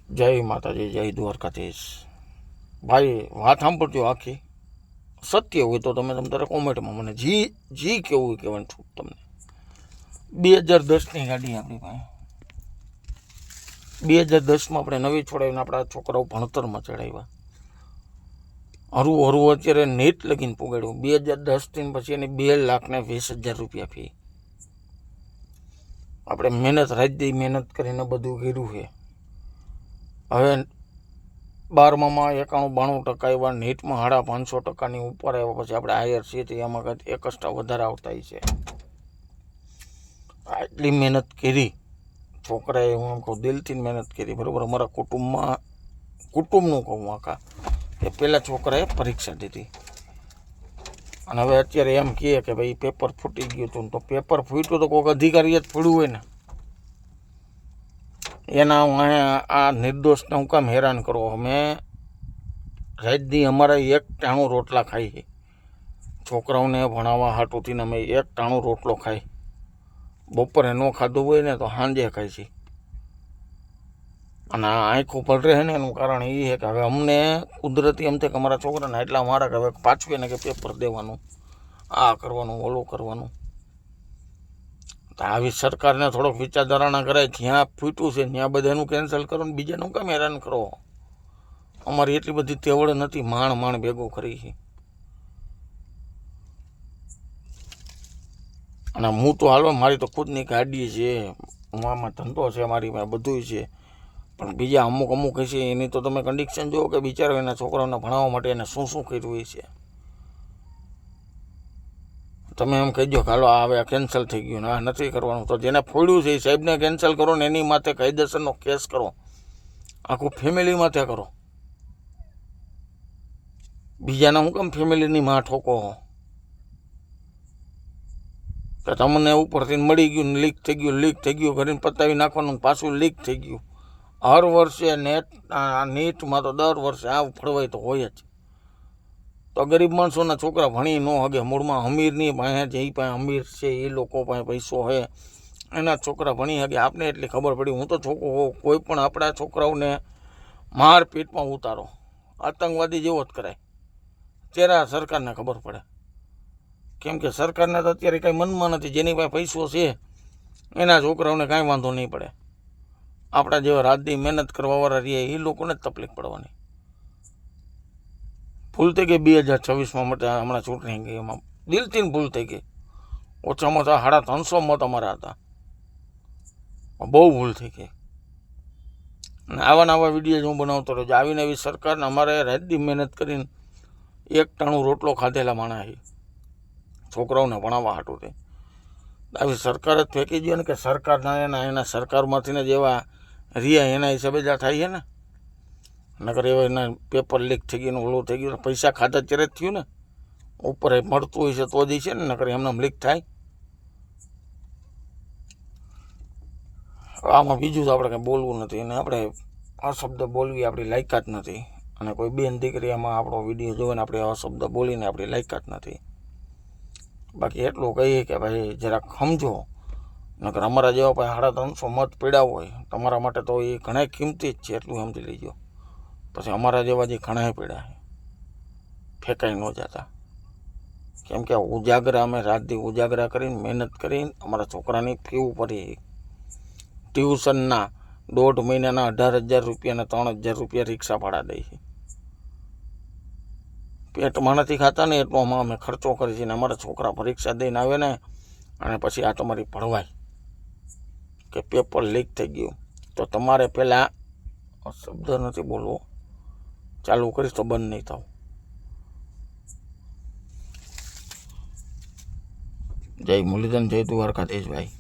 જય માતાજી, જય દ્વારકાધીશ. ભાઈ વાત સાંભળજો આખી, સત્ય હોય તો તમે તારે કોમેન્ટમાં મને જી કેવું કહેવાનું છું તમને. 2010ની ગાડી આપણી પાસે. 2010માં આપણે નવી છોડાવીને આપણા છોકરાઓ ભણતરમાં ચડાવ્યા. હરું અત્યારે નેટ લગીને પુગાડ્યું. 2010થી પછી એની 2,20,000 રૂપિયા ફી. આપણે મહેનત રાતદી મહેનત કરીને બધું કર્યું છે. હવે 12માં 91-92% આવ્યા, નીટમાં 550%ની ઉપર આવ્યા. પછી આપણે હાયર છીએ તો એમાં કંઈક 1% વધારે આવતા છે. આટલી મહેનત કરી છોકરાએ, હું એમ કહું દિલથી મહેનત કરી, બરાબર. અમારા કુટુંબનું કહું આખા, કે પહેલાં છોકરાએ પરીક્ષા દીધી અને હવે અત્યારે એમ કહે કે ભાઈ પેપર ફૂટી ગયું હતું. તો પેપર ફૂટ્યું તો કોઈક અધિકારીએ જ ફૂટ્યું હોય ને. એના હું આ નિર્દોષને હું કામ હેરાન કરો? અમે રાતદી અમારા એક ટાણું રોટલા ખાઈ છે. છોકરાઓને ભણાવવા હાટુથી અમે એક ટાણું રોટલો ખાઈ. બપોરે ન ખાધું હોય ને તો સાંજે ખાઈ છીએ. અને આ આંખો પર રહે ને એનું કારણ એ છે કે હવે અમને કુદરતી એમ થાય કે અમારા છોકરાને એટલા મારા કે હવે પાછું એને કે પેપર દેવાનું, આ કરવાનું, ઓલું કરવાનું. તો આવી સરકારને થોડોક વિચારધારણા કરાય. જ્યાં ફૂટ્યું છે ત્યાં બધાનું કેન્સલ કરો ને બીજાનું કામ હેરાન કરો? અમારી એટલી બધી તેવડ નથી, માણ ભેગું કરી છે. અને હું તો હાલો, મારી તો ખુદની ગાડી છે, હું આમાં ધંધો છે મારી પાસે, બધું છે. પણ બીજા અમુક છે એની તો તમે કન્ડિશન જુઓ કે બિચારો એના છોકરાઓને ભણાવવા માટે એને શું કર્યું હોય છે. તમે એમ કહીજો કે હાલો આ હવે કેન્સલ થઈ ગયું ને આ નથી કરવાનું. તો જેને ફોડ્યું છે એ સાહેબને કેન્સલ કરો ને એની માથે કાયદેસરનો કેસ કરો, આખું ફેમિલી માથે કરો. બીજાના હું કેમ ફેમિલીની માં ઠોકો? કે તમને ઉપરથી મળી ગયું, લીક થઈ ગયું કરીને પતાવી નાખવાનું, પાછું લીક થઈ ગયું. હર વર્ષે નીટમાં તો દર વર્ષે આ ફળવાય તો હોય જ. તો ગરીબ માણસોના છોકરા ભણી ન હગે. મૂળમાં અમીરની પાસે, જે પાસે અમીર છે એ લોકો પાસે પૈસો છે એના છોકરા ભણી શકે. આપને એટલી ખબર પડી. હું તો કોઈ પણ આપણા છોકરાઓને મારપીટમાં ઉતારો, આતંકવાદી જેવો જ કરાય, ત્યારે સરકારને ખબર પડે. કેમ કે સરકારને તો અત્યારે કાંઈ મનમાં નથી. જેની પાસે પૈસો છે એના છોકરાઓને કાંઈ વાંધો નહીં પડે. આપણા જેવા રાતદી મહેનત કરવાવાળા રહીએ એ લોકોને જ તકલીફ પડવાની. ભૂલ થઈ ગઈ 2026માં માટે હમણાં ચૂંટણી ગઈ, એમાં દિલથી ભૂલ થઈ ગઈ. ઓછામાં ઓછા 350 મત અમારા હતા. બહુ ભૂલ થઈ ગઈ. અને આવા વિડીયો હું બનાવતો રહ્યો. આવીને એવી સરકારને અમારે રાતદી મહેનત કરીને એક ટાણું રોટલો ખાધેલા માણસ છે છોકરાઓને ભણાવવા હાટું. આવી સરકાર જ ફેંકી દો ને કે સરકારના એના સરકારમાંથી ને જેવા રહ્યા એના હિસાબે જ થાય છે ને. નકર એવા એના પેપર લીક થઈ ગયું, ઓલું થઈ ગયું, પૈસા ખાતા ત્યારે જ થયું ને. ઉપર મળતું હોય છે તો જ છે ને, નકર એમને લીક થાય. આમાં બીજું તો આપણે કંઈ બોલવું નથી, અને આપણે આ શબ્દ બોલવી આપણી લાયકાત નથી. અને કોઈ બેન દીકરી આમાં આપણો વિડીયો જોવે ને આપણે આ શબ્દ બોલીને આપણી લાયકાત નથી. બાકી એટલું કહીએ કે ભાઈ જરાક સમજો. નકર અમારા જેવા પાસે 350 મત પીડા હોય તમારા માટે તો એ ઘણા કિંમતી જ છે, એટલું સમજી લેજો. પછી અમારા જેવા જે ઘણા પીડા ફેંકાઈ ન જતા. કેમ કે ઉજાગરા અમે રાતથી ઉજાગરા કરીને મહેનત કરીને અમારા છોકરાની ફી ભરી. ટ્યુશનના 1.5 મહિનાના 18,000 રૂપિયા ને 3,000 રૂપિયા રિક્ષા ભાડા દઈ છે. પેટમાં નથી ખાતા ને એટલો અમે ખર્ચો કરી છે ને અમારા છોકરા પરીક્ષા દઈને આવે ને અને પછી આ તમારી ભણવાય કે પેપર લીક થઈ ગયું. તો તમારે પહેલાં શબ્દ નથી બોલવો, ચાલુ કરીશ તો બંધ નહીં થાવ. જય મુરલીધર, જય દ્વારકાધીશ ભાઈ.